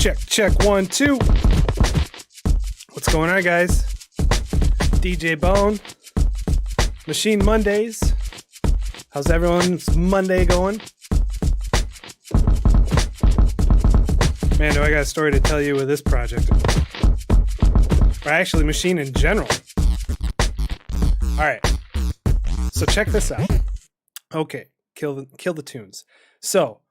Check, 1, 2. What's going on, guys? DJ Bone, Maschine Mondays. How's everyone's Monday going? Man, do I got a story to tell you with this project. Or actually, Maschine in general. All right. So check this out. Okay, kill the tunes. So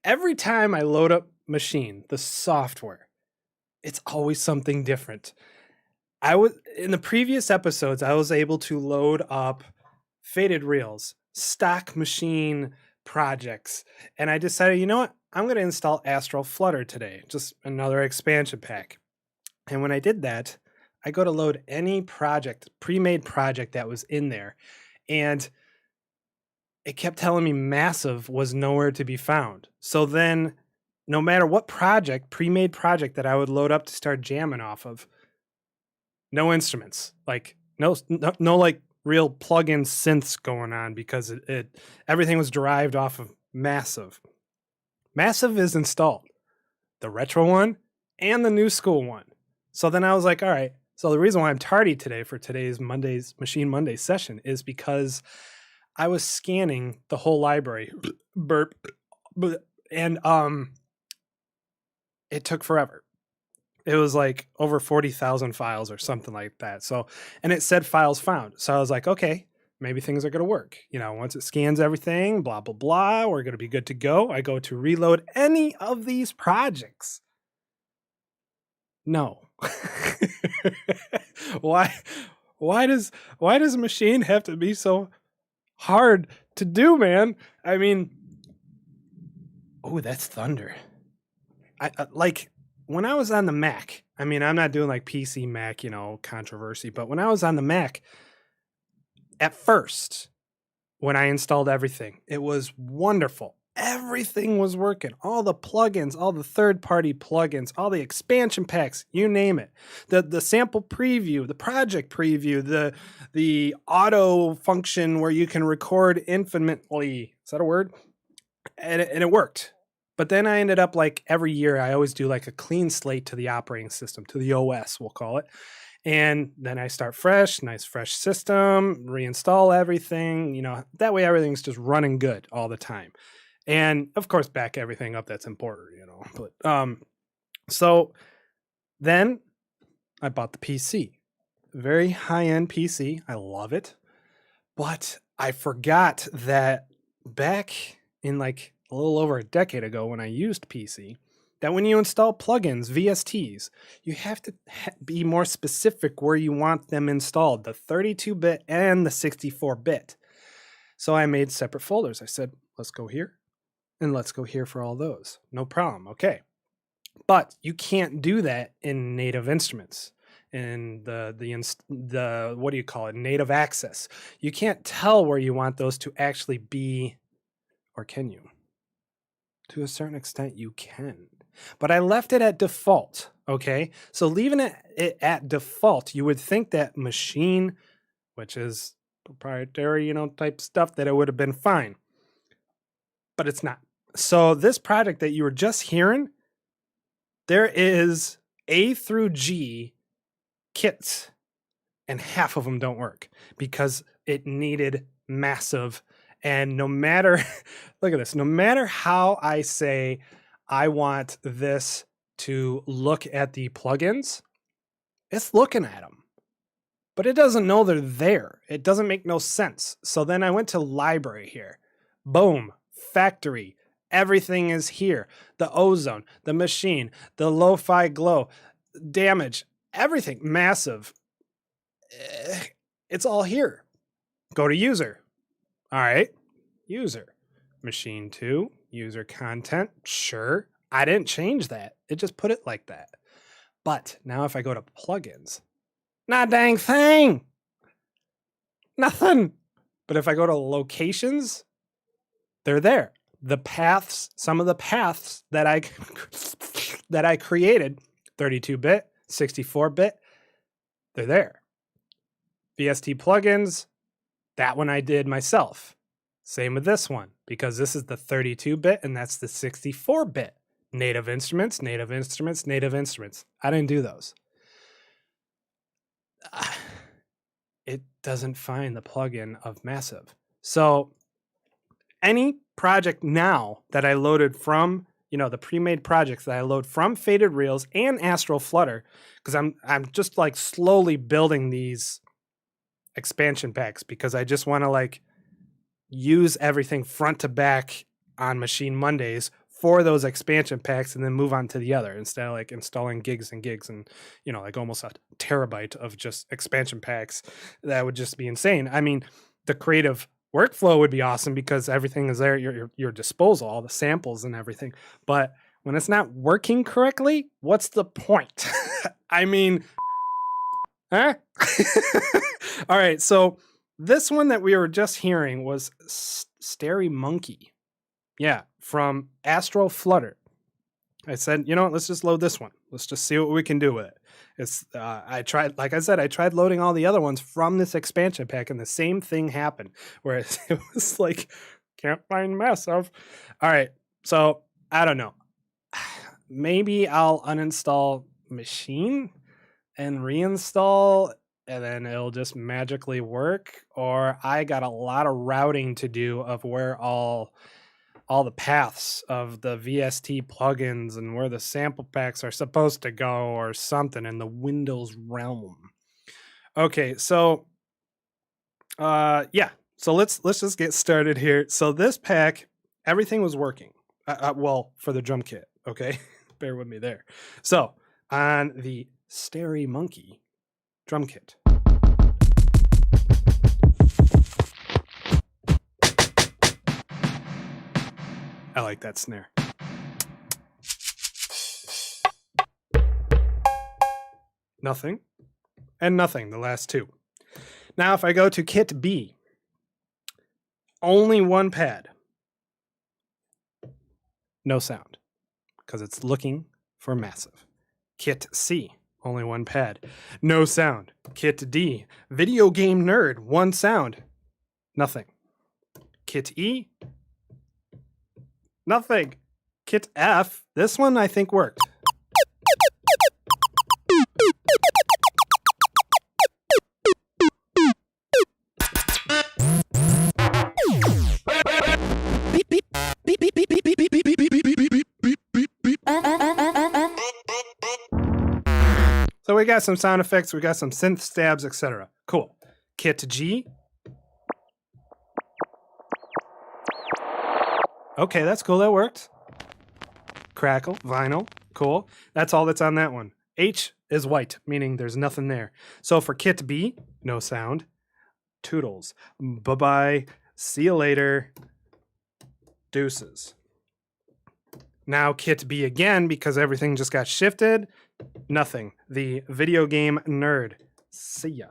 every time I load up Maschine, the software, it's always something different. In the previous episodes, I was able to load up faded reels, stock Maschine projects, and I decided, you know what? I'm going to install Astral Flutter today, just another expansion pack. And when I did that, I go to load any project, pre-made project that was in there, and it kept telling me massive was nowhere to be found. So then no matter what project, pre-made project that I would load up to start jamming off of, no instruments, like no like real plug-in synths going on, because everything was derived off of massive. Massive is installed, the retro one and the new school one. So then I was like, all right. So the reason why I'm tardy today for today's Maschine Monday session is because I was scanning the whole library, and it took forever. It was like over 40,000 files or something like that. So, and it said files found. So I was like, okay, maybe things are going to work. You know, once it scans everything, blah, blah, blah, we're going to be good to go. I go to reload any of these projects. No. Why does Maschine have to be so hard to do, man? I mean, oh, that's thunder. I like when I was on the Mac. I mean, I'm not doing like PC Mac, controversy, but when I was on the Mac, at first, when I installed everything, it was wonderful. Everything was working. All the plugins, all the third-party plugins, all the expansion packs, you name it. The sample preview, the project preview, the auto function where you can record infinitely. Is that a word? And it worked. But then I ended up, like, every year I always do like a clean slate to the operating system, to the OS, we'll call it. And then I start fresh, nice fresh system, reinstall everything, that way everything's just running good all the time. And of course, back everything up that's important, But so then I bought the PC, very high-end PC. I love it, but I forgot that back in like a little over a decade ago when I used PC, that when you install plugins, VSTs, you have to be more specific where you want them installed, the 32-bit and the 64-bit. So I made separate folders. I said, let's go here. And let's go here for all those. No problem. Okay. But you can't do that in native instruments. In the what do you call it? Native access. You can't tell where you want those to actually be, or can you? To a certain extent, you can. But I left it at default. Okay. So leaving it at default, you would think that Maschine, which is proprietary, type stuff, that it would have been fine. But it's not. So this project that you were just hearing, there is A through G kits, and half of them don't work because it needed massive. And no matter, look at this, no matter how I say I want this to look at the plugins, it's looking at them, but it doesn't know they're there. It doesn't make no sense. So then I went to library here. Boom, factory. Everything is here. The ozone, the Maschine, the lo-fi glow, damage, everything, massive. It's all here. Go to user. All right, user. Maschine 2, user content, sure. I didn't change that. It just put it like that. But now if I go to plugins, not a dang thing. Nothing. But if I go to locations, they're there. The paths, some of the paths that I created, 32-bit, 64-bit, they're there. VST plugins, that one I did myself. Same with this one, because this is the 32-bit and that's the 64-bit. Native Instruments, Native Instruments, Native Instruments. I didn't do those. It doesn't find the plugin of Massive. So any project now that I loaded from, the pre-made projects that I load from Faded Reels and Astral Flutter, because I'm just like slowly building these expansion packs because I just want to like use everything front to back on Maschine Mondays for those expansion packs and then move on to the other instead of like installing gigs and gigs and, like almost a terabyte of just expansion packs. That would just be insane. I mean, the creative workflow would be awesome because everything is there at your disposal, all the samples and everything. But when it's not working correctly, what's the point? I mean, huh? All right. So this one that we were just hearing was Starry Monkey. Yeah, from Astral Flutter. I said, let's just load this one. Let's just see what we can do with it. It's I tried loading all the other ones from this expansion pack, and the same thing happened. Where it was like, can't find Massive. All right, so I don't know. Maybe I'll uninstall Maschine and reinstall, and then it'll just magically work. Or I got a lot of routing to do of where all the paths of the VST plugins and where the sample packs are supposed to go or something in the Windows realm. Okay, so yeah. So let's just get started here. So this pack, everything was working. Well, for the drum kit, okay? Bear with me there. So on the Starry Monkey drum kit, I like that snare. Nothing. And nothing, the last two. Now, if I go to Kit B, only one pad. No sound, because it's looking for Massive. Kit C, only one pad. No sound. Kit D, Video Game Nerd, one sound. Nothing. Kit E, nothing. Kit F, this one I think worked. So we got some sound effects, we got some synth stabs, etc. Cool. Kit G. Okay, that's cool. That worked. Crackle, vinyl, cool. That's all that's on that one. H is white, meaning there's nothing there. So for Kit B, no sound. Toodles. Bye-bye. See you later. Deuces. Now Kit B again, because everything just got shifted. Nothing. The Video Game Nerd. See ya.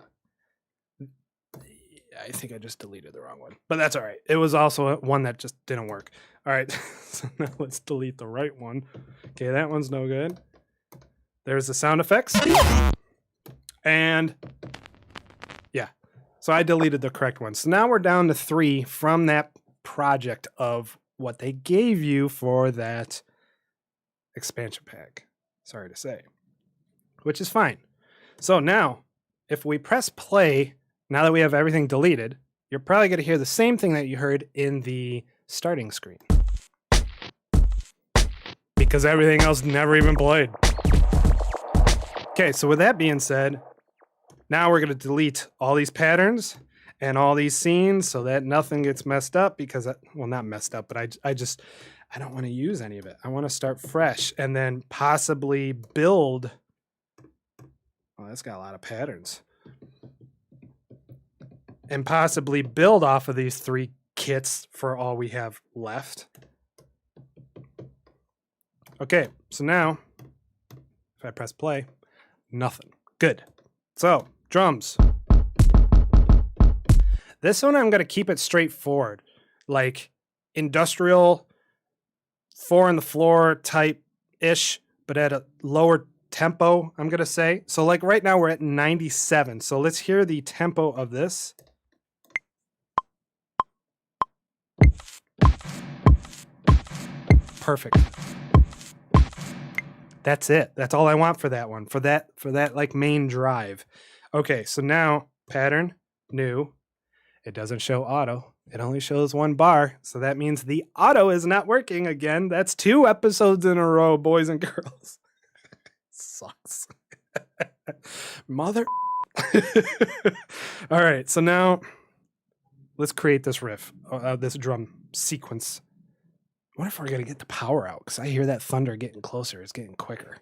I think I just deleted the wrong one, but that's all right. It was also one that just didn't work. All right, so now let's delete the right one. Okay, that one's no good. There's the sound effects. And yeah, so I deleted the correct one. So now we're down to 3 from that project of what they gave you for that expansion pack. Sorry to say, which is fine. So now if we press play, now that we have everything deleted, you're probably going to hear the same thing that you heard in the starting screen. Because everything else never even played. Okay, so with that being said, now we're going to delete all these patterns and all these scenes so that nothing gets messed up because, well, not messed up, but I don't want to use any of it. I want to start fresh and then possibly build. Oh, that's got a lot of patterns. And possibly build off of these 3 kits for all we have left. Okay, so now, if I press play, nothing. Good. So, drums. This one I'm going to keep it straightforward. Like, industrial, 4 on the floor type-ish, but at a lower tempo, I'm going to say. So, like, right now we're at 97. So, let's hear the tempo of this. Perfect. That's it. That's all I want for that one. For that like main drive. Okay, so now pattern, new. It doesn't show auto. It only shows one bar. So that means the auto is not working again. That's 2 episodes in a row, boys and girls. Sucks. Mother. All right, so now let's create this riff, this drum sequence. What if we're going to get the power out? Because I hear that thunder getting closer. It's getting quicker.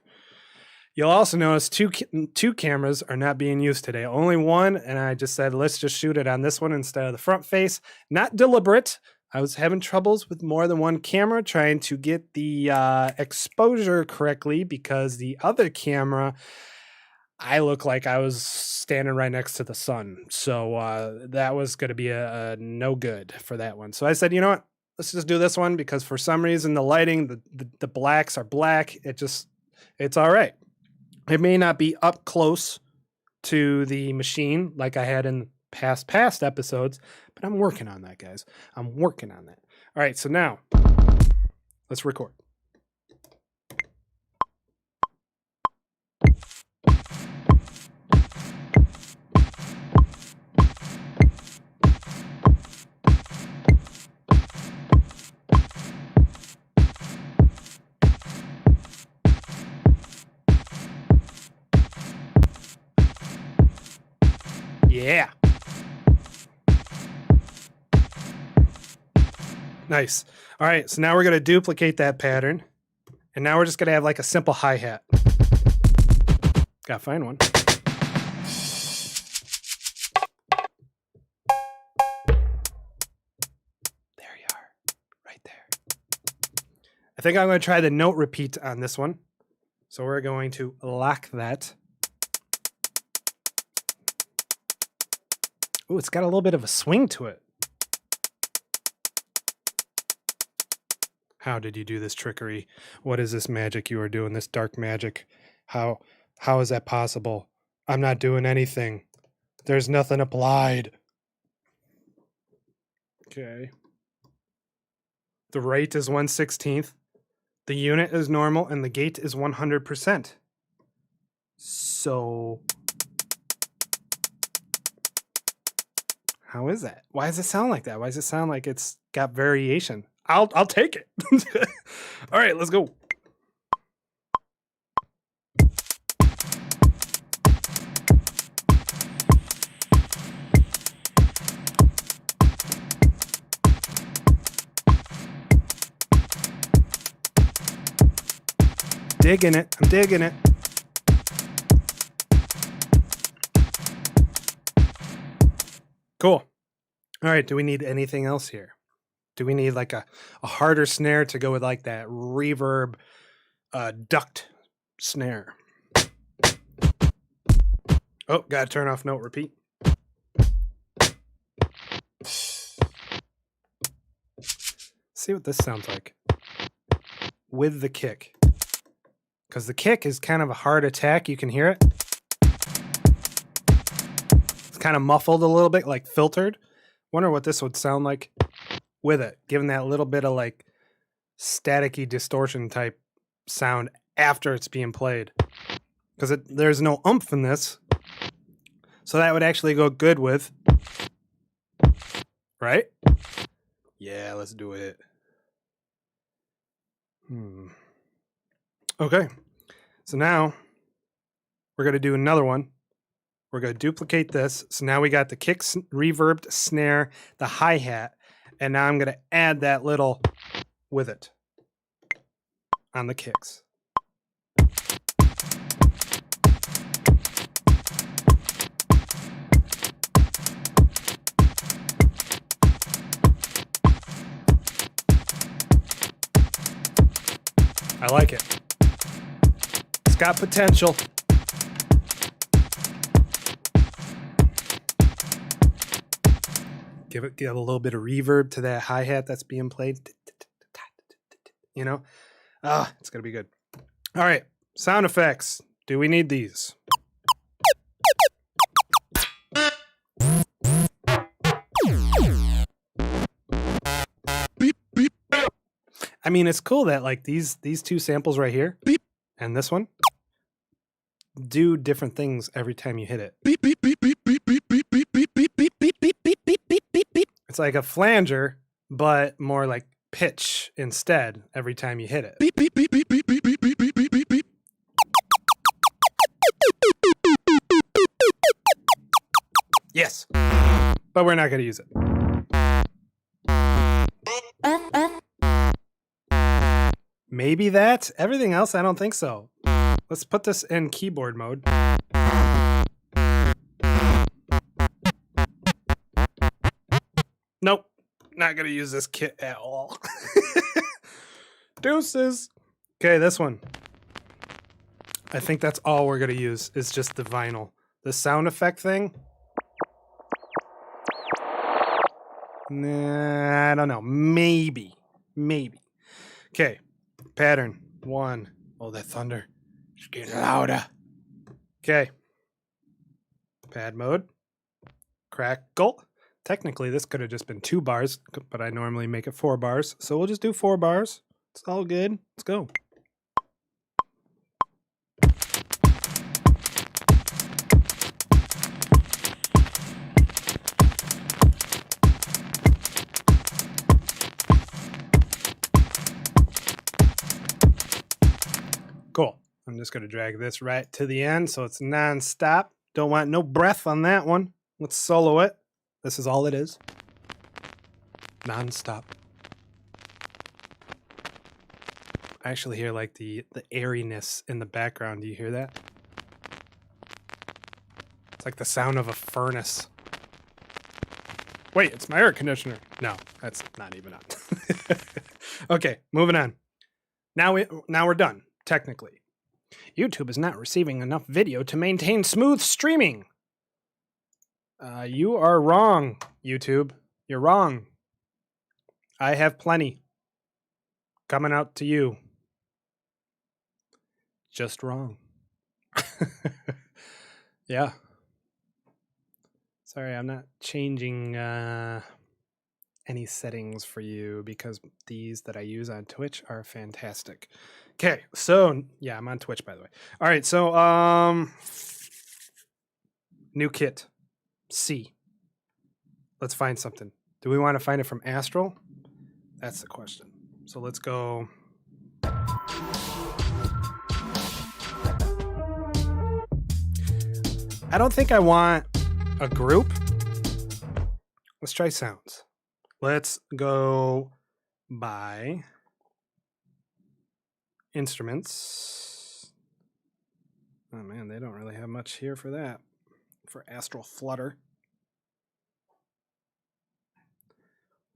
You'll also notice two cameras are not being used today. Only one, and I just said, let's just shoot it on this one instead of the front face. Not deliberate. I was having troubles with more than one camera trying to get the exposure correctly because the other camera, I look like I was standing right next to the sun. So that was going to be a no good for that one. So I said, you know what? Let's just do this one because for some reason the lighting, the blacks are black. It's all right. It may not be up close to the machine like I had in past episodes, but I'm working on that, guys. I'm working on that. All right, so now let's record. Yeah. Nice. All right, so now we're going to duplicate that pattern. And now we're just going to have like a simple hi-hat. Got to find one. There you are. Right there. I think I'm going to try the note repeat on this one. So we're going to lock that. Ooh, it's got a little bit of a swing to it. How did you do this trickery? What is this magic you are doing, this dark magic? How is that possible? I'm not doing anything. There's nothing applied. Okay. The rate is 1/16. The unit is normal, and the gate is 100%. So how is that? Why does it sound like that? Why does it sound like it's got variation? I'll take it. All right, let's go. Digging it. I'm digging it. Cool. All right, do we need anything else here? Do we need like a harder snare to go with like that reverb duct snare? Oh, gotta turn off note repeat. See what this sounds like with the kick. Because the kick is kind of a hard attack. You can hear it. It's kind of muffled a little bit, like filtered. Wonder what this would sound like with it, given that little bit of like staticky distortion type sound after it's being played. Because there's no oomph in this. So that would actually go good with. Right? Yeah, let's do it. Okay. So now we're going to do another one. We're going to duplicate this. So now we got the kick, reverbed snare, the hi-hat. And now I'm going to add that little with it on the kicks. I like it. It's got potential. Give a little bit of reverb to that hi-hat that's being played. You know? It's going to be good. All right. Sound effects. Do we need these? I mean, it's cool that like these two samples right here, And this one, do different things every time you hit it. It's like a flanger, but more like pitch instead every time you hit it. Yes, but we're not going to use it. Maybe that. Everything else, I don't think so. Let's put this in keyboard mode. Nope, not going to use this kit at all. Deuces. Okay, this one. I think that's all we're going to use is just the vinyl. The sound effect thing. Nah, I don't know. Maybe. Okay. Pattern. 1. Oh, that thunder. It's getting louder. Okay. Pad mode. Crackle. Technically, this could have just been 2 bars, but I normally make it 4 bars. So we'll just do 4 bars. It's all good. Let's go. Cool. I'm just going to drag this right to the end so it's non-stop. Don't want no breath on that one. Let's solo it. This is all it is. Non-stop. I actually hear like the airiness in the background. Do you hear that? It's like the sound of a furnace. Wait, it's my air conditioner. No, that's not even on. Okay, moving on. Now we're done. Technically, YouTube is not receiving enough video to maintain smooth streaming. You are wrong, YouTube. You're wrong. I have plenty coming out to you. Just wrong. Yeah. Sorry, I'm not changing any settings for you because these that I use on Twitch are fantastic. Okay, so yeah, I'm on Twitch, by the way. All right, so new kit, C. Let's find something. Do we want to find it from Astral? That's the question. So let's go. I don't think I want a group. Let's try sounds. Let's go by instruments. Oh man, they don't really have much here for that. For Astral Flutter.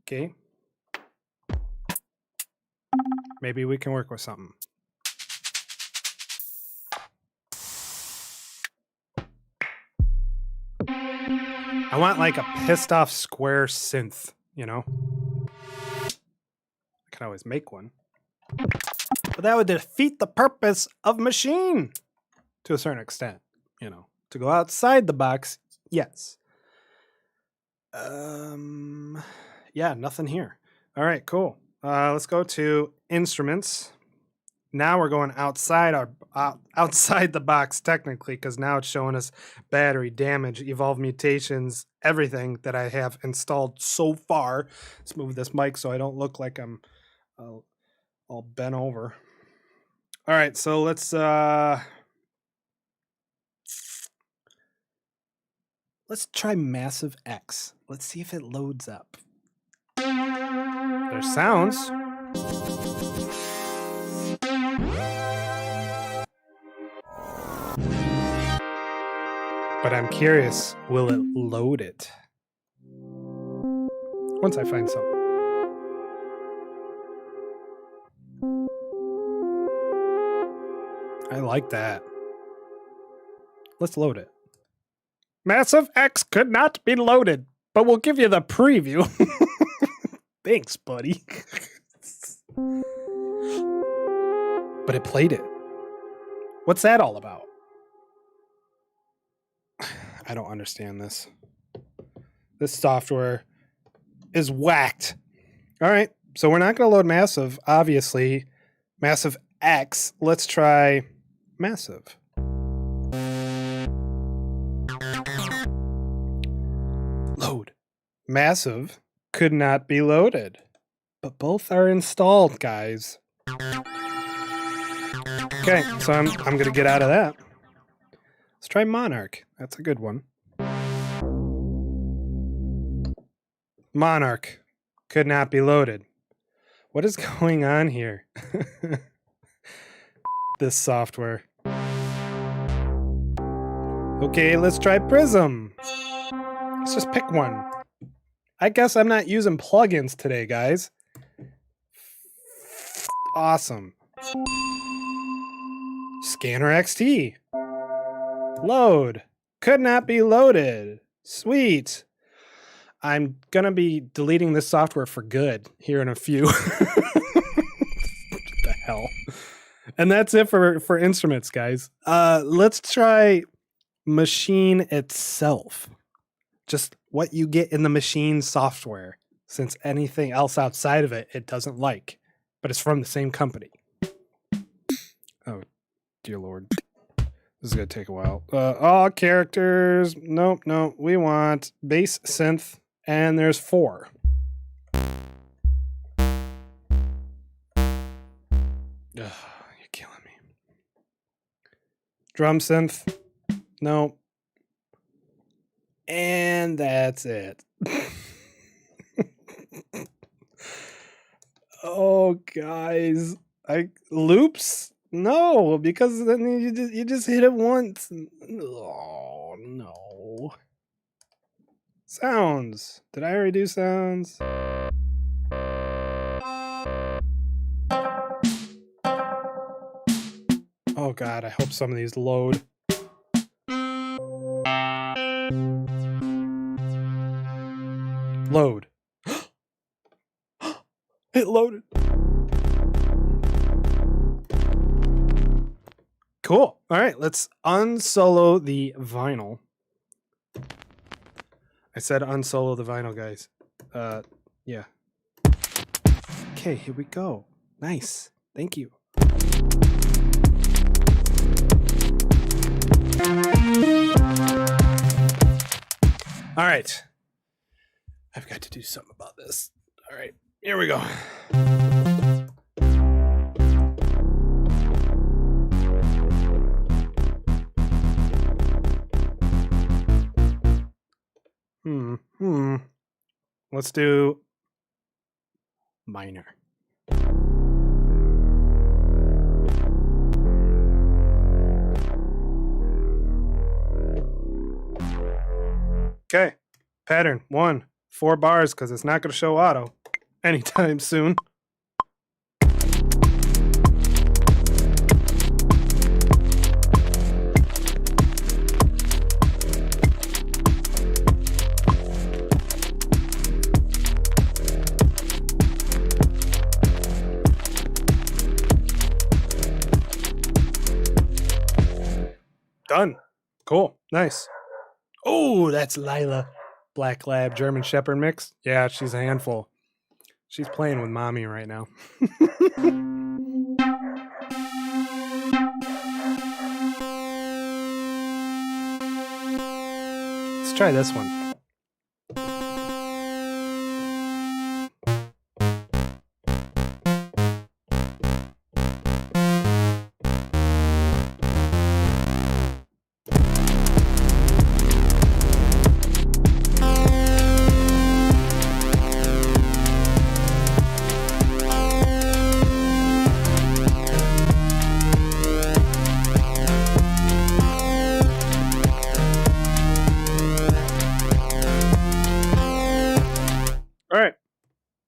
Okay. Maybe we can work with something. I want like a pissed off square synth, you know? I can always make one. But that would defeat the purpose of Maschine to a certain extent, you know. To go outside the box, yes. Yeah, nothing here. All right, cool. Let's go to instruments. Now we're going outside the box technically, because now it's showing us battery damage, evolved mutations, everything that I have installed so far. Let's move this mic so I don't look like I'm all bent over. All right, so let's try Massive X. Let's see if it loads up. There's sounds. But I'm curious, will it load it? Once I find something. I like that. Let's load it. Massive X could not be loaded, but we'll give you the preview. Thanks, buddy. But it played it. What's that all about? I don't understand this. This software is whacked. All right, so we're not going to load Massive, obviously. Massive X, let's try massive. Load. Massive could not be loaded. But both are installed, guys. Okay, so I'm gonna get out of that. Let's try Monarch. That's a good one. Monarch could not be loaded. What is going on here? This software. Okay, let's try Prism. Let's just pick one. I guess I'm not using plugins today, guys. Awesome. Scanner XT. Load. Could not be loaded. Sweet. I'm going to be deleting this software for good here in a few. What the hell? And that's it for instruments, guys. Let's try Maschine itself. Just what you get in the Maschine software, since anything else outside of it, it doesn't like. But it's from the same company. Oh, dear Lord. This is going to take a while. All characters. Nope, no. We want bass synth, and there's 4. You're killing me. Drum synth. Nope. And that's it. Oh, guys. Loops? No, because then you just hit it once. Oh, no. Sounds. Did I already do sounds? Oh, God. I hope some of these load. Load. It loaded. Cool. All right, let's unsolo the vinyl. I said unsolo the vinyl, guys. Yeah. Okay, here we go. Nice. Thank you. All right. I've got to do something about this. All right, here we go. Let's do minor. Okay, pattern 1, 4 bars, because it's not going to show auto anytime soon. Done. Cool. Nice. Oh, that's Lila. Black Lab German Shepherd mix. Yeah, she's a handful. She's playing with mommy right now. Let's try this one.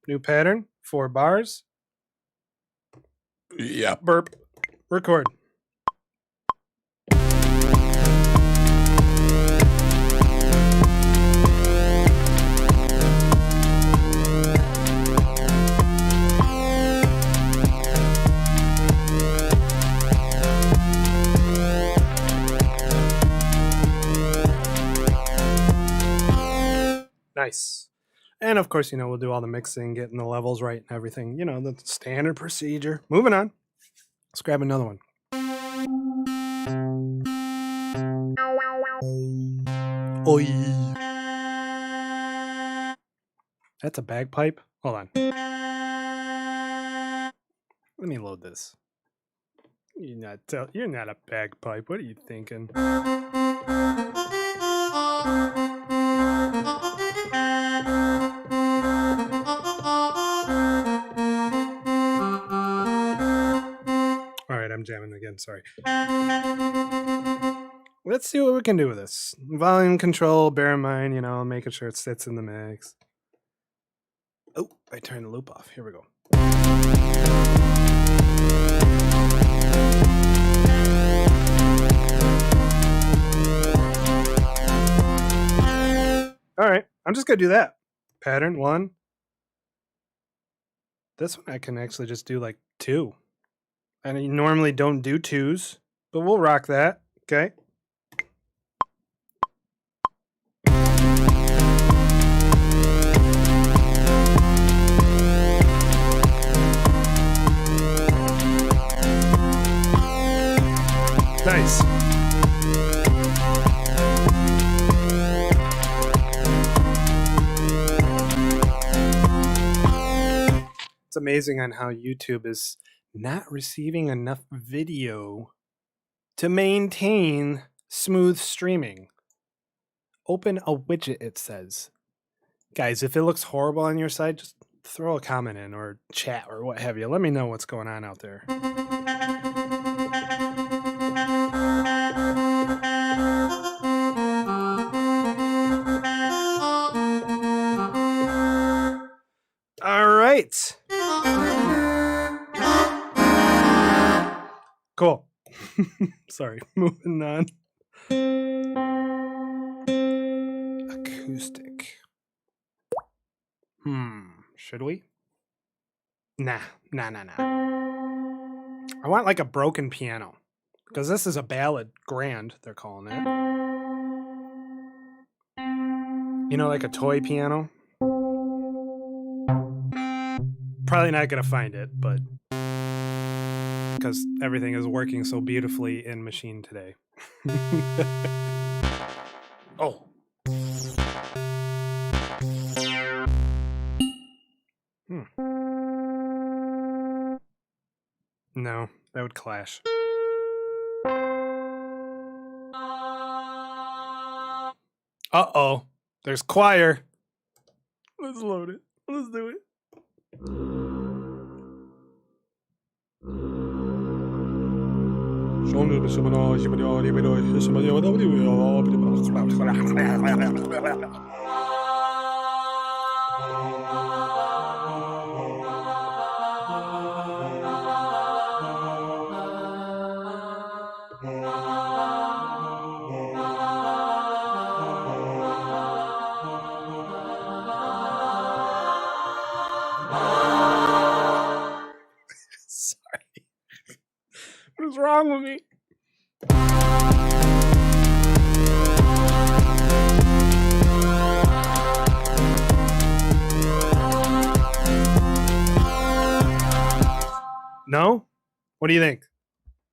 New pattern, 4 bars. Yeah, burp. Record. Nice. And of course, we'll do all the mixing, getting the levels right and everything. The standard procedure. Moving on. Let's grab another one. Oi. That's a bagpipe? Hold on. Let me load this. You're not a bagpipe. What are you thinking? Alright, I'm jamming again, sorry. Let's see what we can do with this. Volume control, bear in mind, making sure it sits in the mix. Oh, I turned the loop off. Here we go. Alright, I'm just going to do that. Pattern 1. This one I can actually just do like 2. I normally don't do 2s, but we'll rock that. Okay. Nice. It's amazing on how YouTube is not receiving enough video to maintain smooth streaming. Open a widget, it says. Guys, if it looks horrible on your side, just throw a comment in or chat or what have you. Let me know what's going on out there. All right. Cool. Sorry, moving on. Acoustic. Should we? Nah. I want like a broken piano. Because this is a ballad grand, they're calling it. Like a toy piano. Probably not going to find it, but because everything is working so beautifully in Maschine today. Oh. No, that would clash. Uh-oh. There's choir. Let's load it. Let's do it. Sorry. What is wrong with me? No? What do you think?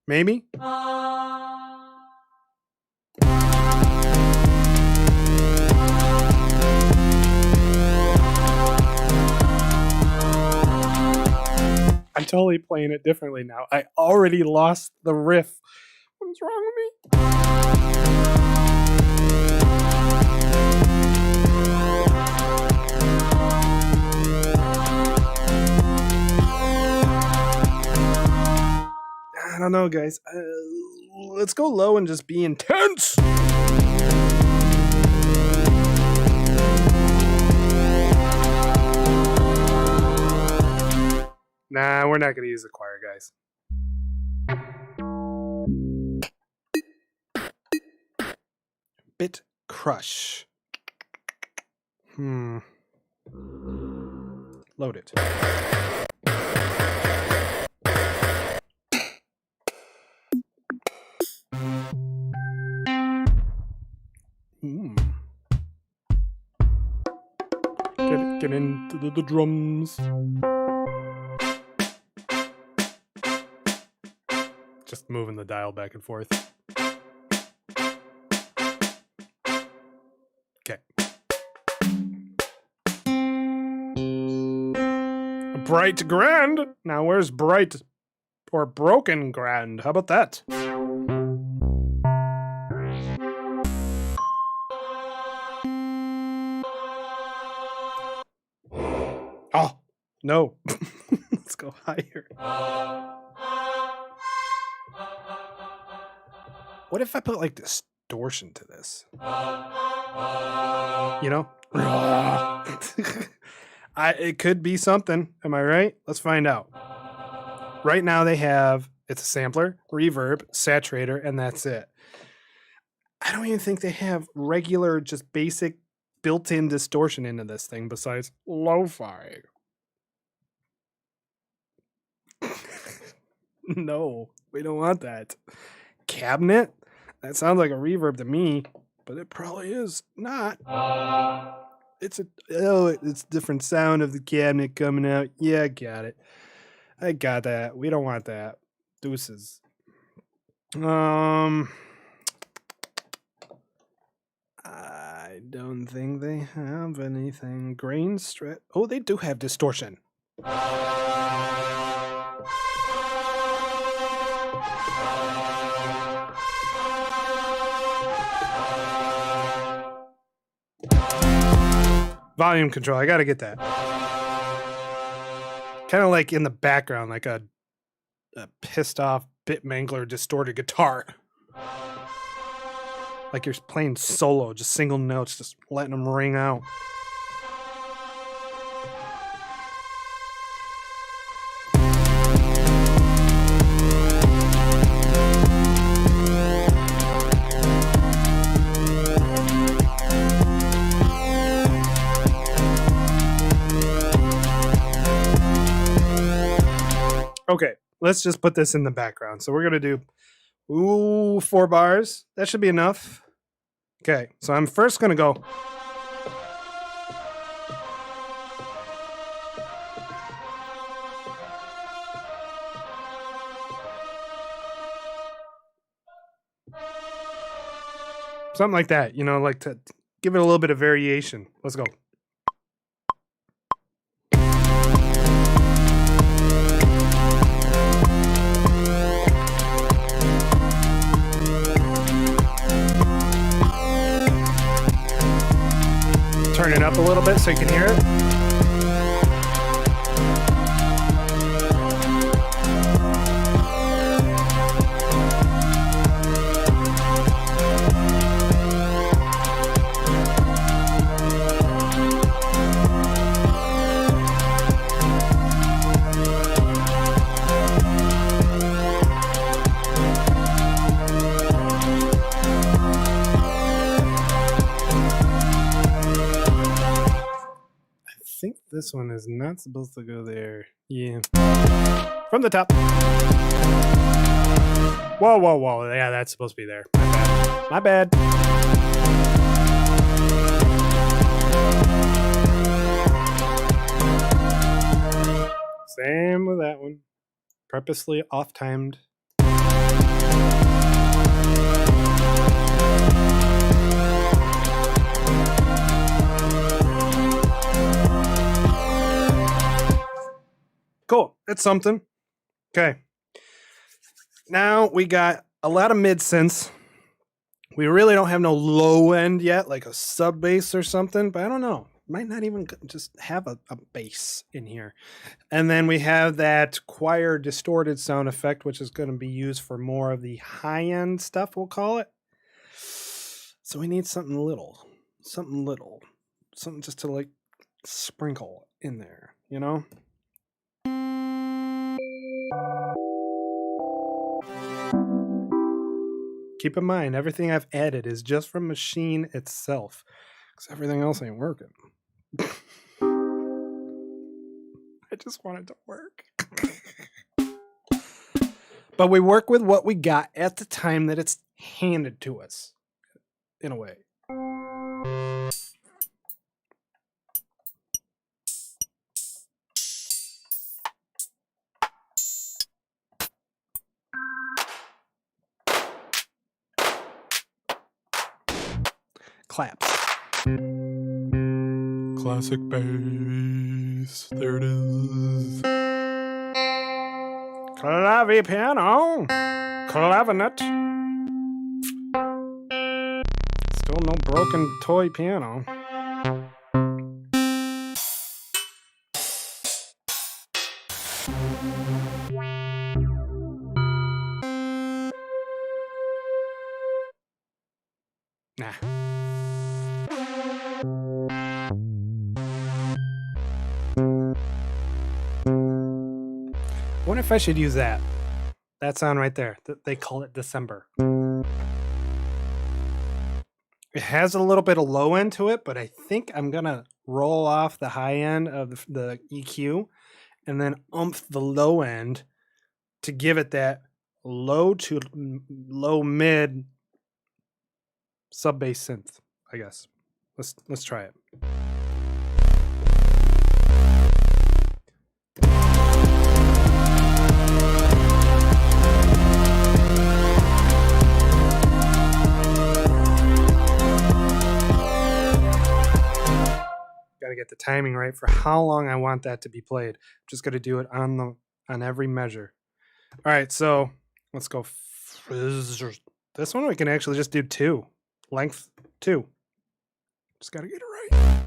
Maybe? I'm totally playing it differently now. I already lost the riff. What is wrong with me? I don't know, guys. Let's go low and just be intense. Nah, we're not going to use the choir, guys. Bit crush. Load it. Get into the drums. Just moving the dial back and forth. Okay. Bright grand. Now where's bright or broken grand? How about that? Oh, no. Let's go higher. What if I put like distortion to this? You know? It could be something. Am I right? Let's find out. Right now they have, it's a sampler, reverb, saturator, and that's it. I don't even think they have regular, just basic built-in distortion into this thing besides lo-fi. No, we don't want that. Cabinet? That sounds like a reverb to me, but it probably is not. It's it's different sound of the cabinet coming out. Yeah, I got it. I got that. We don't want that. Deuces. I don't think they have anything. Grain stretch. Oh, they do have distortion. Volume control. I gotta get that. Kind of like in the background, like a pissed off bit mangler distorted guitar. Like you're playing solo, just single notes, just letting them ring out. Okay, let's just put this in the background. So we're going to do 4 bars. That should be enough. Okay, so I'm first going to go. Something like that, you know, like to give it a little bit of variation. Let's go. Turn it up a little bit so you can hear it. I think this one is not supposed to go there. Yeah. From the top. Whoa, whoa, whoa. Yeah, that's supposed to be there. My bad. Same with that one. Purposely off-timed. Cool. That's something. Okay. Now we got a lot of mid synths. We really don't have no low end yet, like a sub bass or something, but I don't know. Might not even just have a bass in here. And then we have that choir distorted sound effect, which is going to be used for more of the high end stuff, we'll call it. So we need something little, something just to like sprinkle in there, you know? Keep in mind, everything I've added is just from Maschine itself, because everything else ain't working. I just want it to work. But we work with what we got at the time that it's handed to us, in a way. claps. Classic bass. There it is. Clavy piano. Clavinet. Still no broken toy piano. Nah. I wonder if I should use that. That sound right there. They call it December. It has a little bit of low end to it, but I think I'm going to roll off the high end of the EQ and then umph the low end to give it that low to low mid sub bass synth, I guess. Let's try it. Got to get the timing right for how long I want that to be played. I'm just going to do it on every measure. All right, so let's go. This one we can actually just do 2. Length 2. Just got to get it right.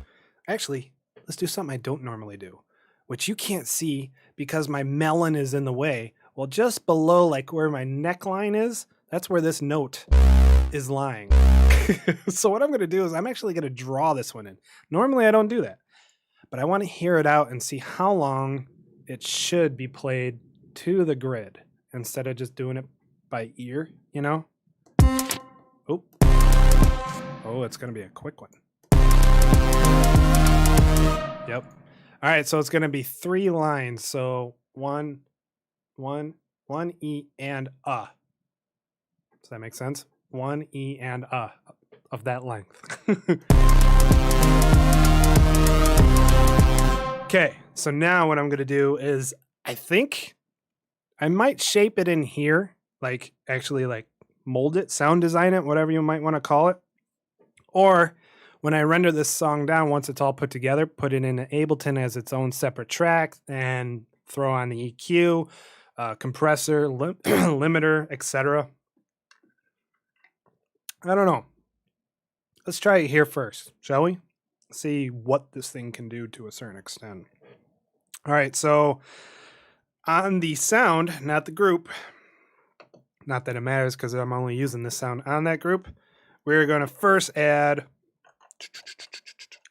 Actually, let's do something I don't normally do, which you can't see because my melon is in the way. Well, just below like where my neckline is, that's where this note is lying. So what I'm going to do is I'm actually going to draw this one in. Normally I don't do that, but I want to hear it out and see how long it should be played to the grid instead of just doing it by ear, you know? Oh, it's going to be a quick one. Yep. All right, so it's going to be 3 lines. So 1, E, and a. Does that make sense? 1 E and a of that length. Okay, so now what I'm going to do is I think I might shape it in here, like actually like mold it, sound design it, whatever you might want to call it. Or when I render this song down, once it's all put together, put it in Ableton as its own separate track and throw on the EQ, compressor, limiter, etc. I don't know. Let's try it here first, shall we? See what this thing can do to a certain extent. All right, so on the sound, not the group, not that it matters because I'm only using this sound on that group, we're going to first add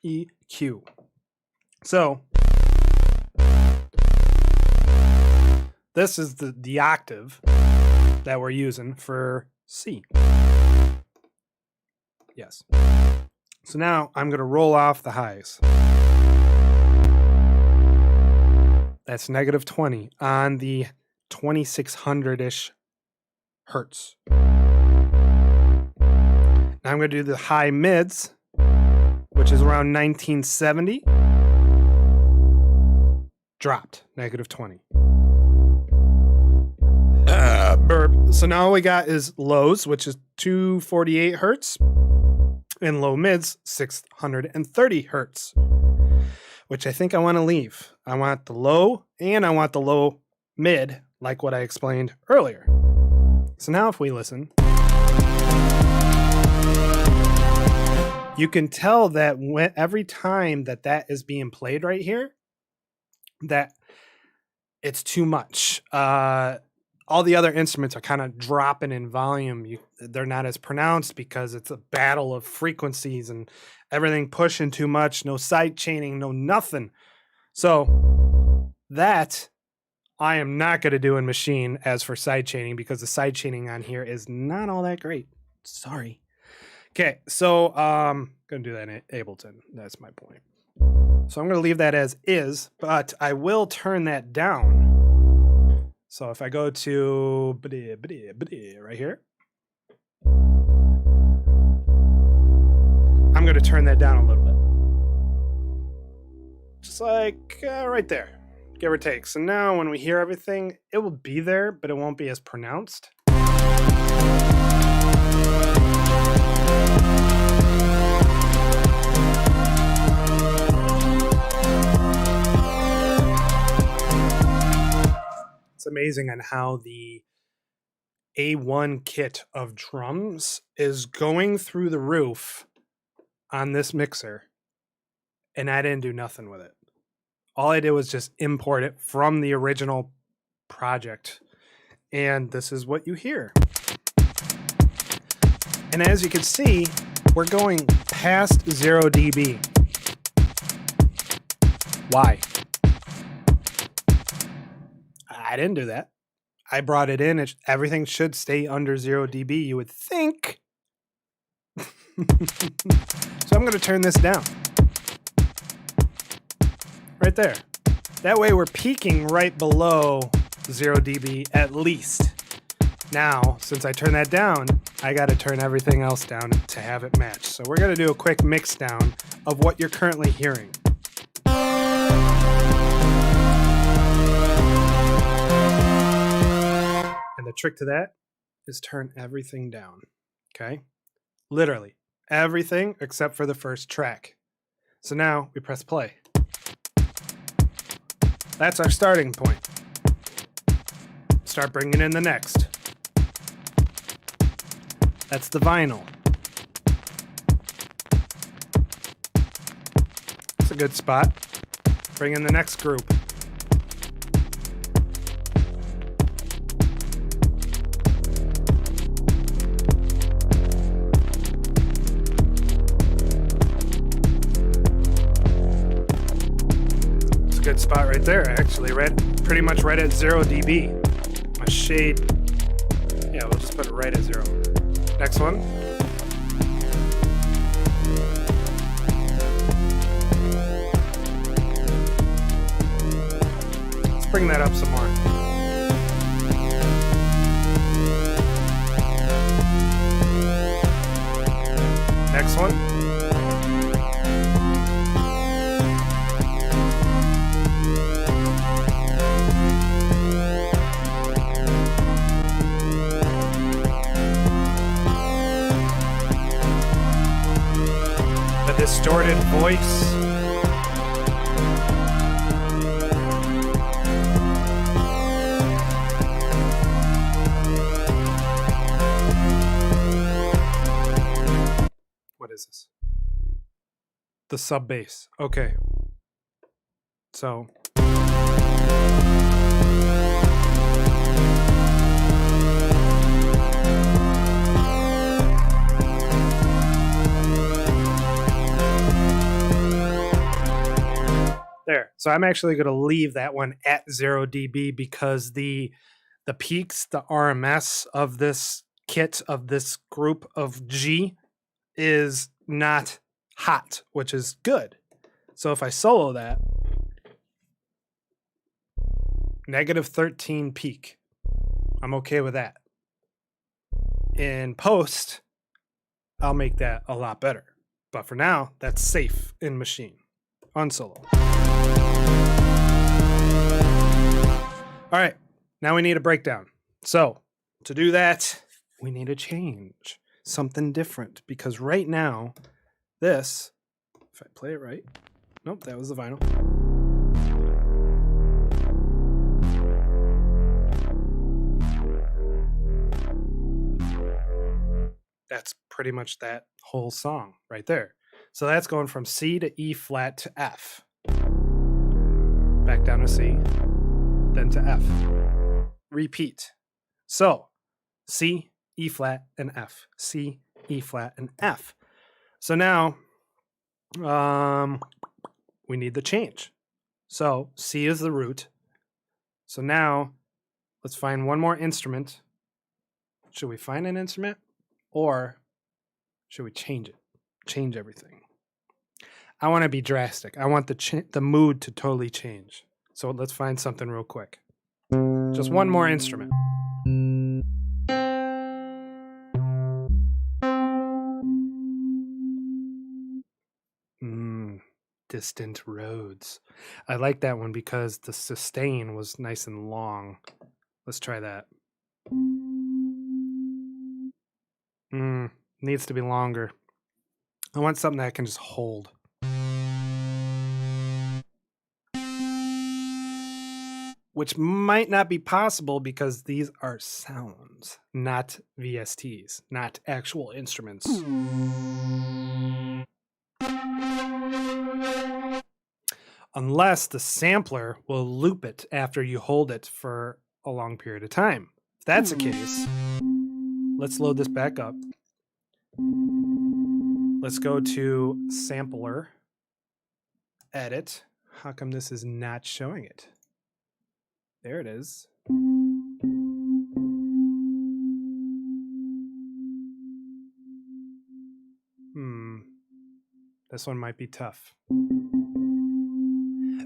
EQ. So this is the octave that we're using for C. Yes. So now I'm going to roll off the highs. That's negative 20 on the 2600-ish hertz. Now I'm going to do the high mids, which is around 1970. Dropped, negative 20. Burp. So now all we got is lows, which is 248 hertz, and low mids, 630 hertz, which I think I want to leave. I want the low and I want the low mid, like what I explained earlier. So now if we listen, you can tell that every time that is being played right here, that it's too much. All the other instruments are kind of dropping in volume. They're not as pronounced because it's a battle of frequencies and everything pushing too much, no side chaining, no nothing. So that I am not going to do in Maschine as for side chaining because the side chaining on here is not all that great. Sorry. Okay, so I'm going to do that in Ableton. That's my point. So I'm going to leave that as is, but I will turn that down. So if I go to right here, I'm going to turn that down a little bit. Just like right there, give or take. So now when we hear everything, it will be there, but it won't be as pronounced. It's amazing on how the A1 kit of drums is going through the roof on this mixer, and I didn't do nothing with it. All I did was just import it from the original project, and this is what you hear. And as you can see, we're going past 0 dB. Why? I didn't do that. I brought it in. Everything should stay under 0 dB, you would think. So I'm going to turn this down. Right there. That way we're peaking right below 0 dB at least. Now, since I turned that down, I got to turn everything else down to have it match. So we're going to do a quick mix down of what you're currently hearing. And the trick to that is turn everything down, okay? Literally everything except for the first track. So now we press play. That's our starting point. Start bringing in the next. That's the vinyl. It's a good spot. Bring in the next group. It's a good spot right there, actually. Pretty much right at 0 dB. My shade, yeah, we'll just put it right at 0. Next one. Let's bring that up some more. Next one. Distorted voice. What is this? The sub bass. Okay. So there. So I'm actually going to leave that one at 0 dB because the peaks, the RMS of this kit, of this group of G, is not hot, which is good. So if I solo that, -13 peak, I'm okay with that. In post, I'll make that a lot better. But for now, that's safe in Maschine on solo. All right, now we need a breakdown. So to do that, we need a change, something different, because right now, this, if I play it right, nope, that was the vinyl. That's pretty much that whole song right there. So that's going from C to E flat to F. Back down to C, then to F. Repeat. So C, E flat, and F. C, E flat, and F. So now we need the change. So C is the root. So now let's find one more instrument. Should we find an instrument? Or should we change it? Change everything. I want to be drastic. I want the mood to totally change. So let's find something real quick. Just one more instrument. Distant Roads. I like that one because the sustain was nice and long. Let's try that. Needs to be longer. I want something that I can just hold. which might not be possible because these are sounds, not VSTs, not actual instruments. Unless the sampler will loop it after you hold it for a long period of time. If that's the case, let's load this back up. Let's go to sampler, edit. How come this is not showing it? There it is. This one might be tough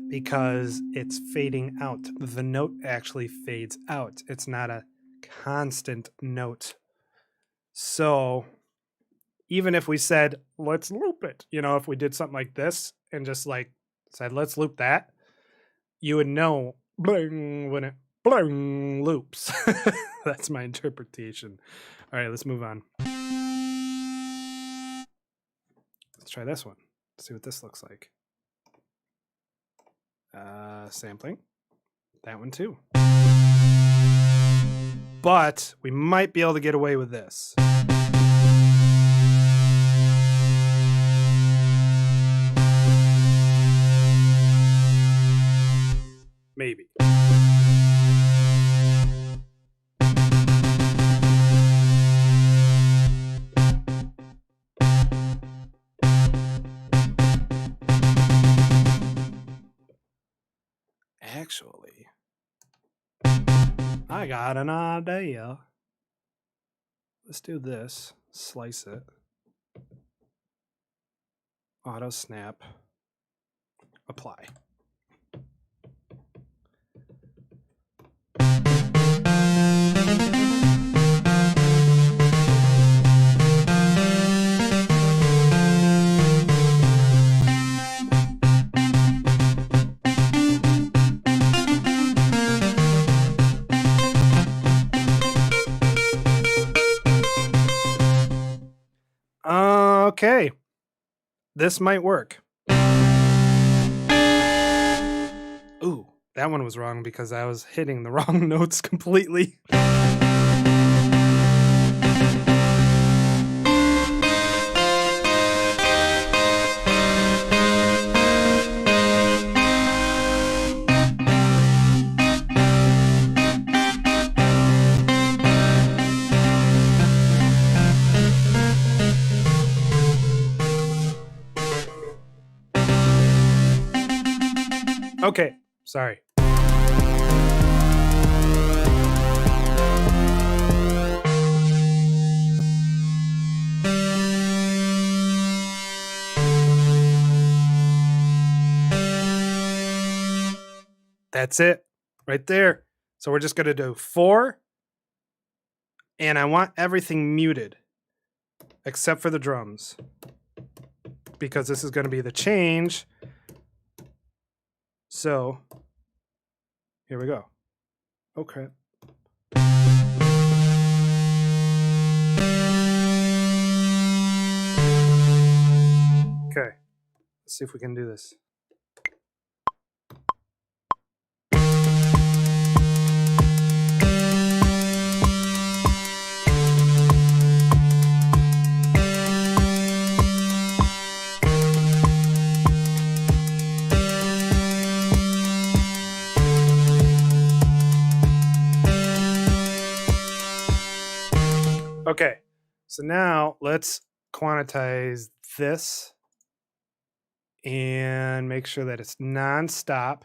because it's fading out. The note actually fades out. It's not a constant note. So even if we said, let's loop it, you know, if we did something like this and just like said, let's loop that, you would know bling when it bling loops. That's my interpretation. All right, let's move on. Let's try this one. See what this looks like. Sampling. That one too. But we might be able to get away with this. Maybe. Actually, I got an idea. Let's do this. Slice it. Auto snap. Apply. Okay, this might work. Ooh, that one was wrong because I was hitting the wrong notes completely. Okay, sorry. That's it right there. So we're just going to do 4. And I want everything muted except for the drums because this is going to be the change. So here we go. Oh, crap. Okay. Let's see if we can do this. Okay, so now let's quantize this and make sure that it's nonstop.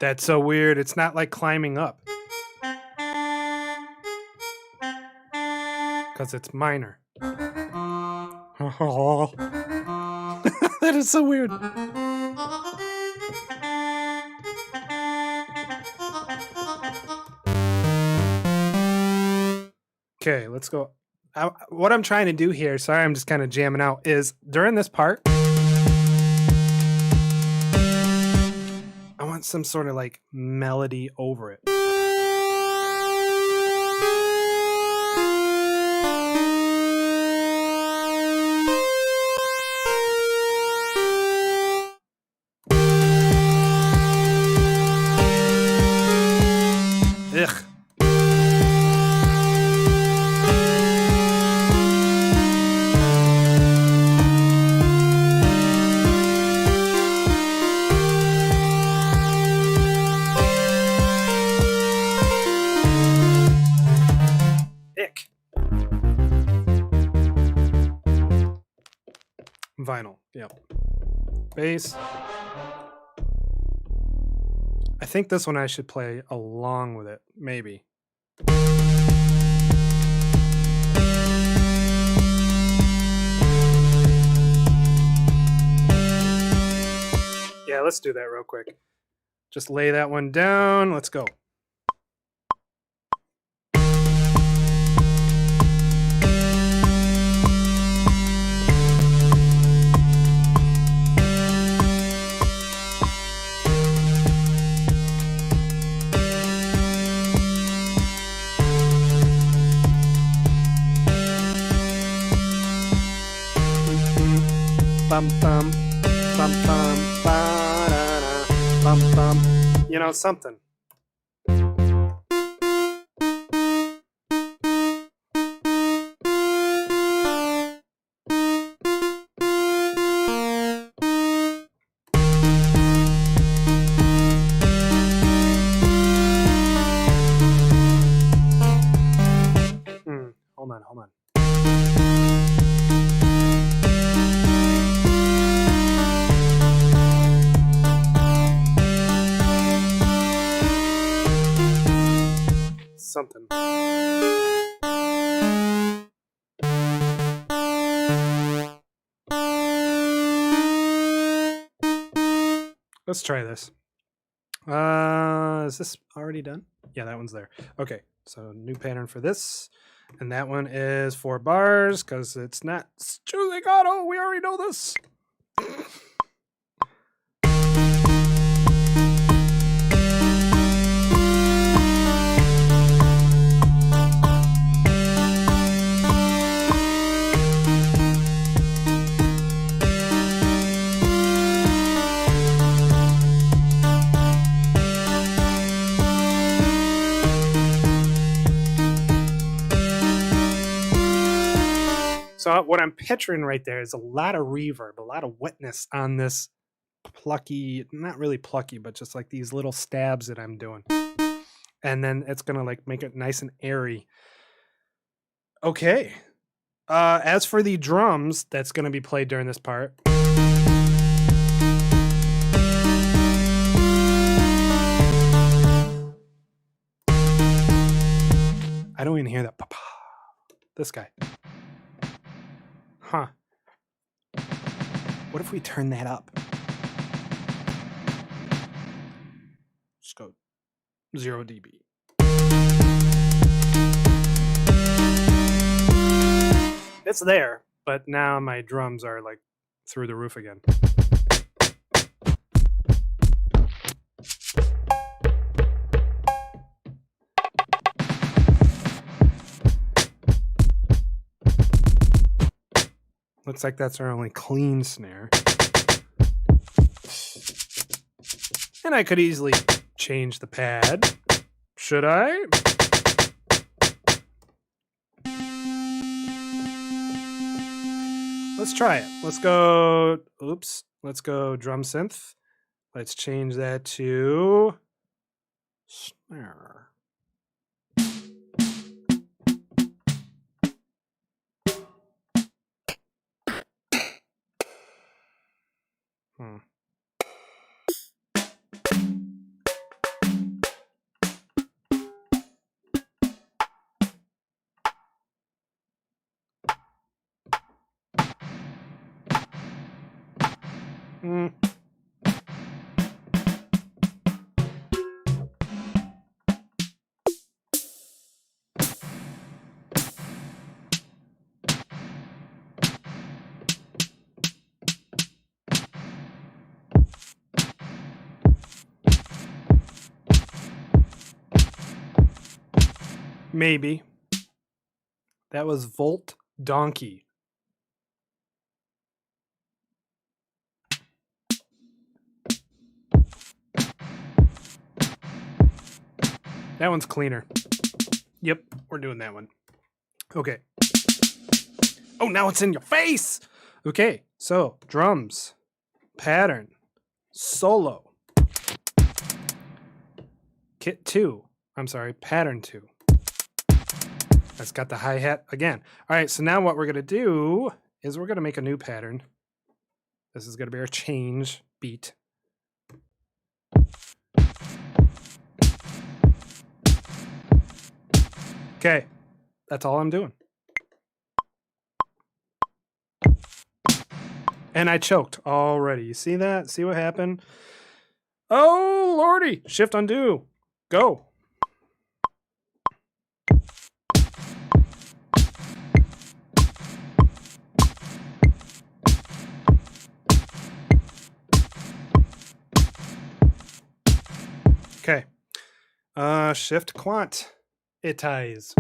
That's so weird. It's not like climbing up. Because it's minor. That is so weird. Okay, let's go. What I'm trying to do here, sorry, I'm just kind of jamming out, is during this part, I want some sort of like melody over it. Ugh. Ick. Vinyl. Yep. Bass. I think this one I should play along with it. Maybe. Yeah, let's do that real quick. Just lay that one down. Let's go. Bum bum bum bum ba-da-da, bum bum. You know, something. Hold on. Something. Let's try this. Is this already done? Yeah, that one's there. Okay, so new pattern for this. And that one is 4 bars because it's not legato. We already know this. So what I'm picturing right there is a lot of reverb, a lot of wetness on this plucky, not really plucky, but just like these little stabs that I'm doing. And then it's going to like make it nice and airy. Okay. As for the drums, that's going to be played during this part. I don't even hear that. This guy. Huh. What if we turn that up? Just go 0 dB. It's there, but now my drums are like through the roof again. Looks like that's our only clean snare. And I could easily change the pad. Should I? Let's try it. Let's go, oops. Let's go drum synth. Let's change that to snare. Maybe. That was Volt Donkey. That one's cleaner. Yep, we're doing that one. Okay. Oh, now it's in your face! Okay, so drums, pattern, solo, kit 2. I'm sorry, pattern 2. That's got the hi-hat again. All right, so now what we're going to do is we're going to make a new pattern. This is going to be our change beat. Okay, that's all I'm doing. And I choked already. You see that? See what happened? Oh, lordy. Shift undo. Go. Okay. Shift quant. Itize.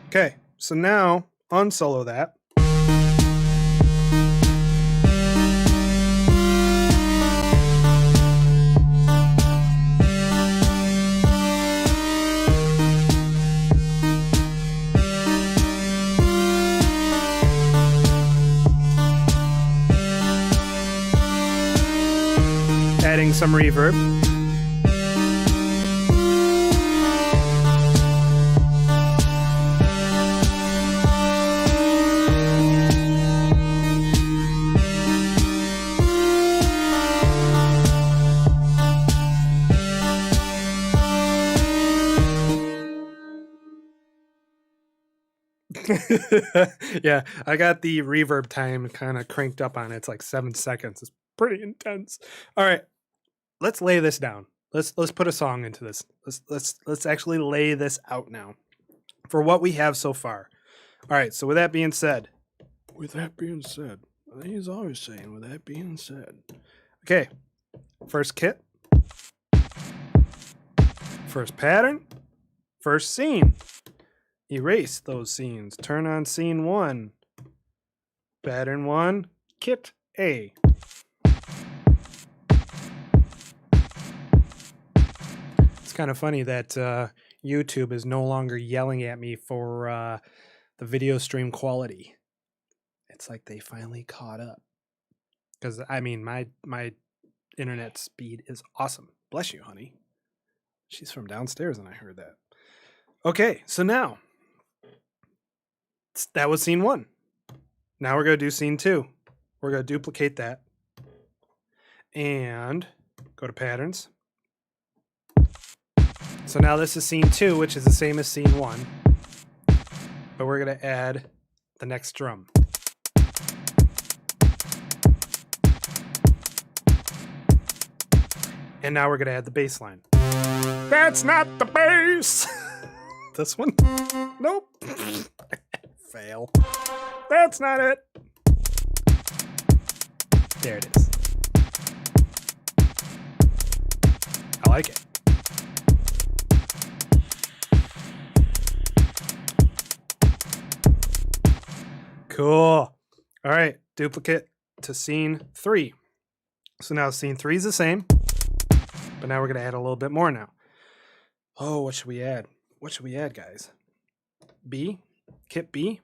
Okay, so now unsolo that. Adding some reverb. Yeah, I got the reverb time kind of cranked up on it. It's like 7 seconds. It's pretty intense. All right, let's lay this down. Let's put a song into this. Let's actually lay this out now for what we have so far. All right, so with that being said, he's always saying with that being said. Okay, first kit, first pattern, first scene. Erase those scenes. Turn on scene 1. Pattern 1, kit A. It's kind of funny that YouTube is no longer yelling at me for the video stream quality. It's like they finally caught up. Because, I mean, my internet speed is awesome. Bless you, honey. She's from downstairs and I heard that. Okay, so now, that was scene 1. Now we're going to do scene 2. We're going to duplicate that. And go to patterns. So now this is scene 2, which is the same as scene 1. But we're going to add the next drum. And now we're going to add the bass line. That's not the bass! This one? Nope. Fail. That's not it. There it is. I like it. Cool. All right, duplicate to scene 3. So now scene 3 is the same, but now we're going to add a little bit more now. Oh, what should we add? What should we add, guys? B? Kit B?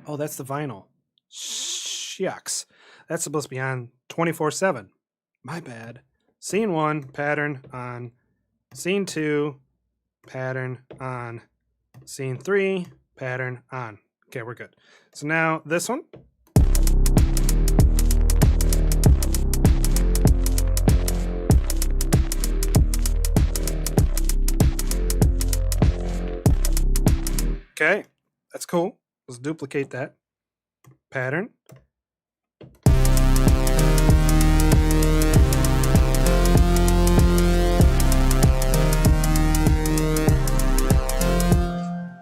Oh, that's the vinyl. Shucks. That's supposed to be on 24/7. My bad. Scene 1, pattern on. Scene 2, pattern on. Scene 3, pattern on. Okay, we're good. So now this one. Okay, that's cool. Let's duplicate that pattern.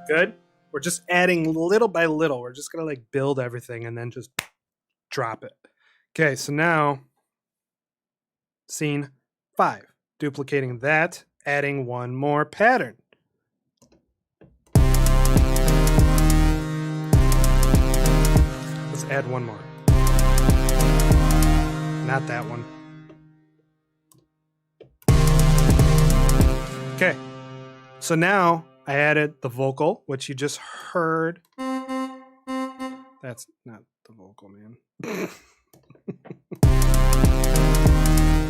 Good. We're just adding little by little. We're just gonna like build everything and then just drop it. Okay, so now scene 5. Duplicating that, adding one more pattern. Let's add one more. Not that one. Okay, so now I added the vocal, which you just heard. That's not the vocal, man.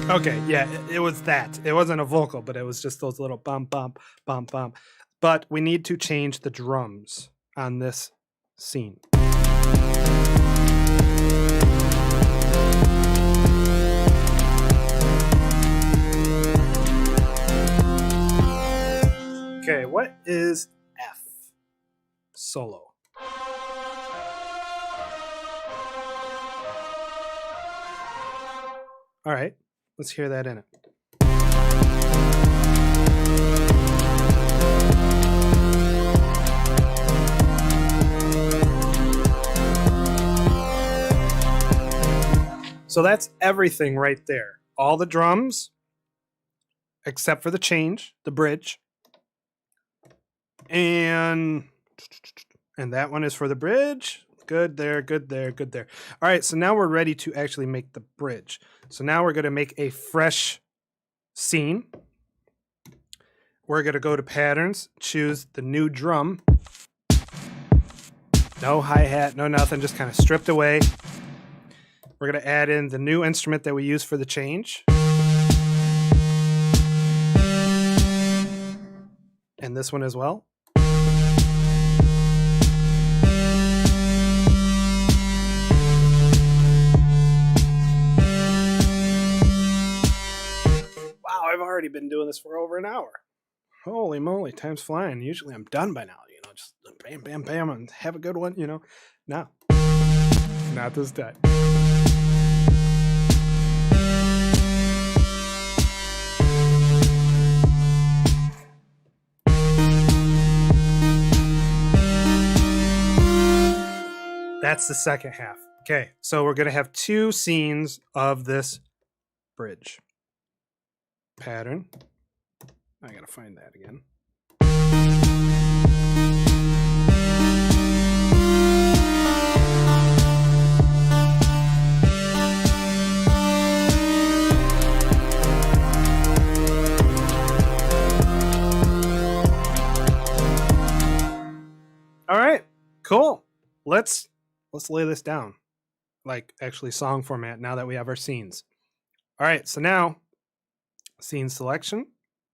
Okay, yeah, it was that. It wasn't a vocal, but it was just those little bump, bump, bump, bump. But we need to change the drums on this scene. Okay, what is F? Solo. All right, let's hear that in it. So that's everything right there. All the drums, except for the change, the bridge. And that one is for the bridge. Good there, good there, good there. All right, so now we're ready to actually make the bridge. So now we're going to make a fresh scene. We're going to go to patterns, choose the new drum. No hi-hat, no nothing, just kind of stripped away. We're going to add in the new instrument that we use for the change. And this one as well. Wow, I've already been doing this for over an hour. Holy moly, time's flying. Usually I'm done by now, just bam, bam, bam, and have a good one, No, not this time. That's the second half. Okay, so we're going to have 2 scenes of this bridge. Pattern. I got to find that again. All right, cool. Let's lay this down, like actually song format, now that we have our scenes. All right, so now scene selection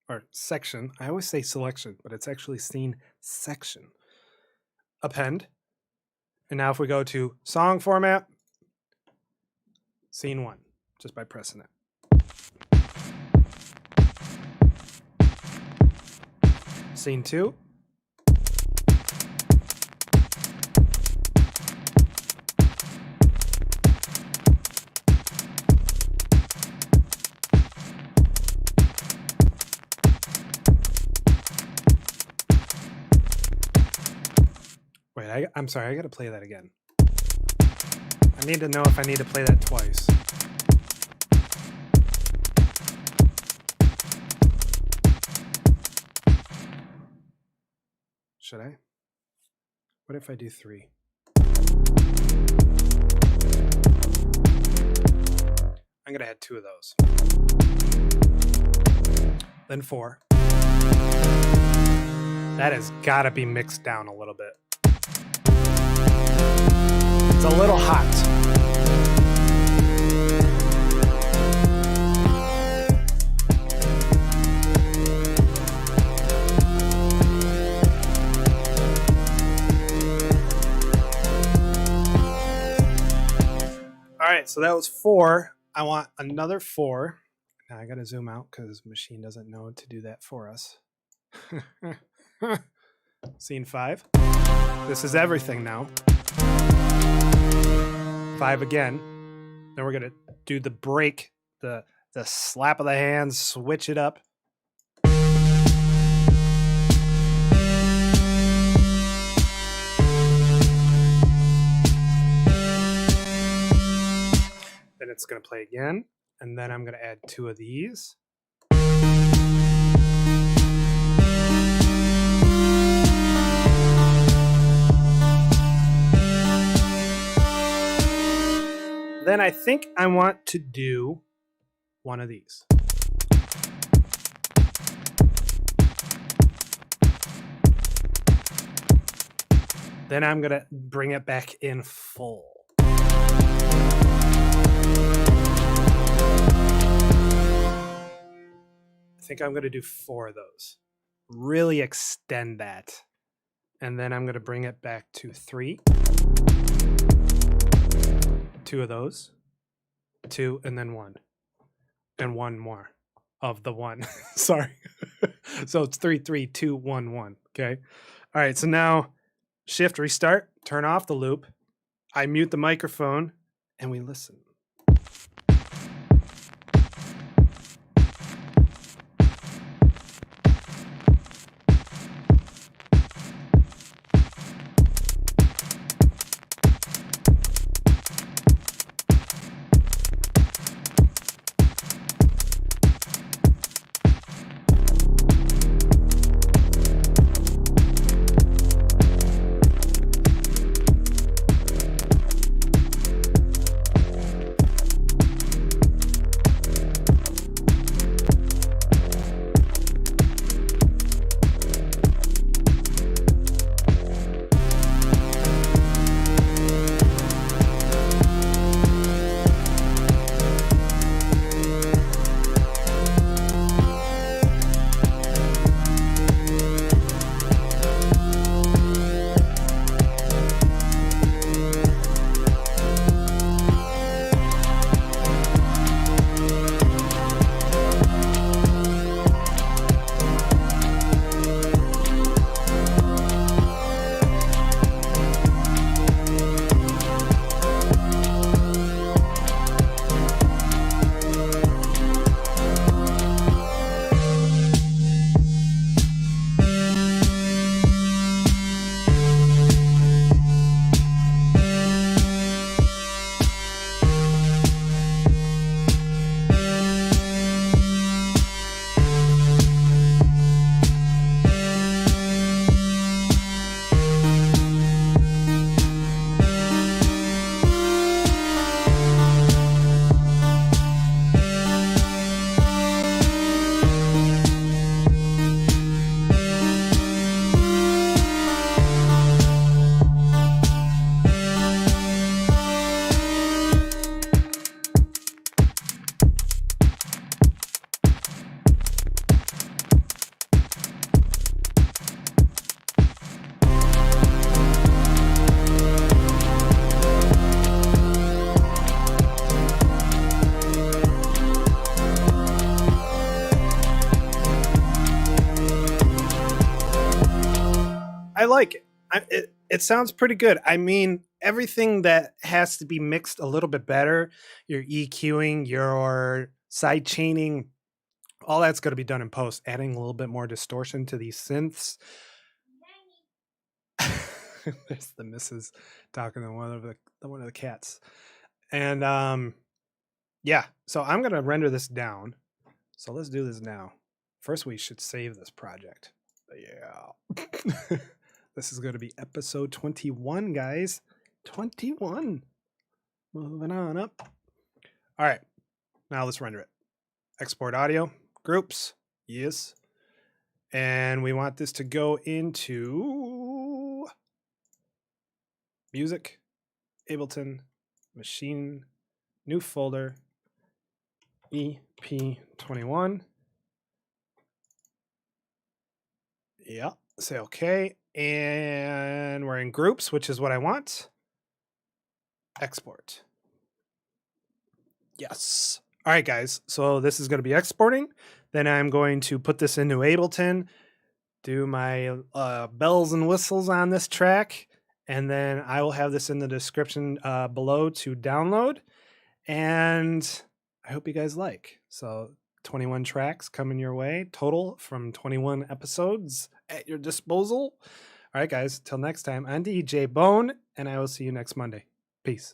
or section. I always say selection, but it's actually scene section. Append. And now if we go to song format, scene 1, just by pressing it. Scene 2. Wait, I'm sorry, I gotta play that again. I need to know if I need to play that twice. Should I? What if I do 3? I'm gonna add 2 of those. Then 4. That has gotta be mixed down a little bit. It's a little hot. All right, so that was 4. I want another 4. Now I gotta zoom out because Maschine doesn't know to do that for us. Scene 5. This is everything now. 5 again. Then we're gonna do the break, the slap of the hands, switch it up. Then it's gonna play again, and then I'm gonna add 2 of these. Then I think I want to do one of these. Then I'm going to bring it back in full. I think I'm going to do 4 of those. Really extend that. And then I'm going to bring it back to 3. 2 of those. 2 and then 1. And 1 more of the 1. Sorry. So it's 3, 3, 2, 1, 1. Okay. All right. So now shift, restart, turn off the loop. I mute the microphone and we listen. I like it. It sounds pretty good. I mean, everything that has to be mixed a little bit better, your EQing, your side chaining, all that's going to be done in post, adding a little bit more distortion to these synths. There's the missus talking to one of the cats. And yeah, so I'm going to render this down. So let's do this now. First, we should save this project. Yeah. This is going to be episode 21, guys. 21. Moving on up. All right. Now let's render it. Export audio. Groups. Yes. And we want this to go into music. Ableton. Machine. New folder. EP21. Yeah. Say okay. And we're in groups, which is what I want. Export. Yes. All right, guys. So this is going to be exporting. Then I'm going to put this into Ableton. do my bells and whistles on this track, and then I will have this in the description below to download. And I hope you guys like. So 21 tracks coming your way total from 21 episodes at your disposal. All right, guys, till next time, I'm DJ Bone, and I will see you next Monday. Peace.